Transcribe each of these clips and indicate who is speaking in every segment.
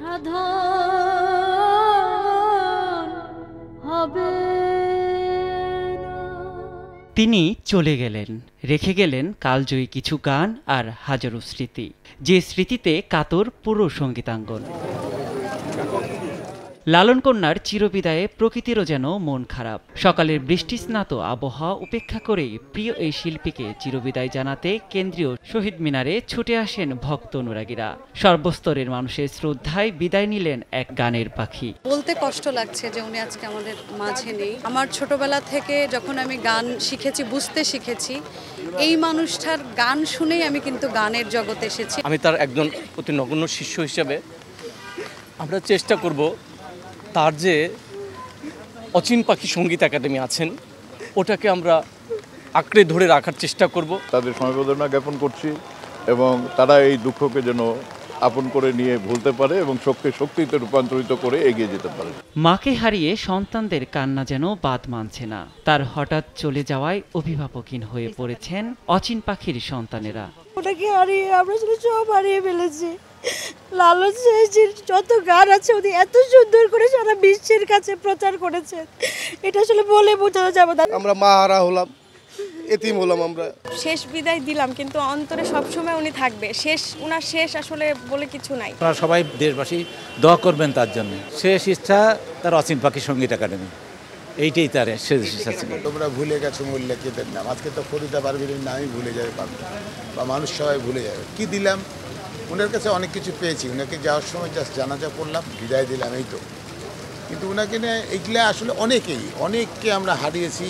Speaker 1: সাধন হবে না।
Speaker 2: তিনি চলে গেলেন, রেখে গেলেন কালজয়ী কিছু গান আর হাজারো স্মৃতি, যে স্মৃতিতে কাতর পুরো সঙ্গীতাঙ্গন। লালন কন্যার চিরবিদায়ে প্রকৃতিরও যেন মন খারাপ। সকালের বৃষ্টিস্নাত আবহাওয়া উপেক্ষা করেই প্রিয় এই শিল্পীকে চিরবিদায় জানাতে কেন্দ্রীয় শহীদ মিনারে ছুটে আসেন ভক্ত অনুরাগীরা। সর্বস্তরের মানুষের শ্রদ্ধায় বিদায় নিলেন এক গানের পাখি।
Speaker 3: বলতে কষ্ট লাগছে যে উনি আজকে আমাদের মাঝে নেই। আমার ছোটবেলা থেকে যখন আমি গান শিখেছি, বুঝতে শিখেছি, এই মানুষটার গান শুনেই আমি কিন্তু গানের জগতে এসেছি।
Speaker 4: আমি তার একজন অতি নগণ্য শিষ্য হিসেবে আমরা চেষ্টা করব তার যে অচিন পাখি সঙ্গীত একাডেমি আছেন ওটাকে আমরা আঁকড়ে ধরে রাখার চেষ্টা করব।
Speaker 5: তাদের সমবেদনা জ্ঞাপন করছি এবং তারা এই দুঃখকে যেন আপন করে নিয়ে ভুলতে পারে এবং শক্তিতে রূপান্তরিত করে এগিয়ে যেতে পারে।
Speaker 2: মাকে হারিয়ে সন্তানদের কান্না যেন বাদ মানছে না। তার হঠাৎ চলে যাওয়ায় অভিভাবকহীন হয়ে পড়েছেন অচিন পাখির সন্তানেরা।
Speaker 6: ওটাকে হারিয়ে আমরা সব হারিয়ে ফেলেছি। লালন সাহেবের যত গান আছে উনি এত সুন্দর করে সারা বিশ্বের কাছে প্রচার করেছেন, এটা আসলে বলে বোঝানো যাবে না।
Speaker 7: আমরা মা হারা হলাম, এতিম হলাম। আমরা
Speaker 6: শেষ বিদায় দিলাম, কিন্তু অন্তরে সবসময় উনি থাকবে। উনার শেষ আসলে বলে কিছু নাই।
Speaker 8: আপনারা সবাই দেশবাসী দোয়া করবেন তার জন্য। শেষ ইচ্ছা তার অচিন পাখি সঙ্গীত একাডেমি, এইটাই তার শেষ ইচ্ছা ছিল।
Speaker 7: তোমরা ভুলে গেছো মল্লিকের নাম, আজকে তো ফরিদা পারভীনের নামই ভুলে যাবে পারবে বা মানুষ সবাই ভুলে যাবে। কি দিলাম ওনার কাছে, অনেক কিছু পেয়েছি। ওনাকে যাওয়ার সময় জাস্ট জানাজা করলাম, বিদায় দিলাম, এই তো। কিন্তু ওনাকে নিয়ে এইগুলা আসলে অনেককে আমরা হারিয়েছি।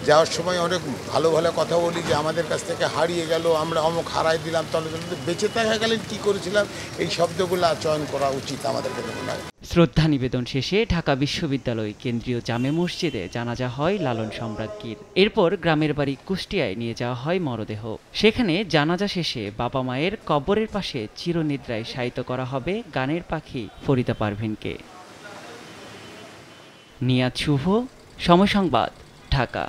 Speaker 7: যাওয়ার সময় অনেক ভালো ভালো কথা বলি যে আমাদের কাছ থেকে হারিয়ে গেল, আমরা অমুক হারাই দিলাম, তাহলে বেঁচে থাকা গেলেন কী করেছিলাম, এই শব্দগুলো চয়ন করা উচিত আমাদের কাছে মনে হয়।
Speaker 2: শ্রদ্ধা নিবেদন শেষে ঢাকা বিশ্ববিদ্যালয় কেন্দ্রীয় জামে মসজিদে জানাজা হয় লালন সম্রাজ্ঞীর। এরপর গ্রামের বাড়ি কুষ্টিয়ায় নিয়ে যাওয়া হয় মরদেহ। সেখানে জানাজা শেষে বাবা মায়ের কবরের পাশে চিরনিদ্রায় শায়িত করা হবে গানের পাখি ফরিদা পারভীনকে। নিয়াজ শুভ, সময় সংবাদ, ঢাকা।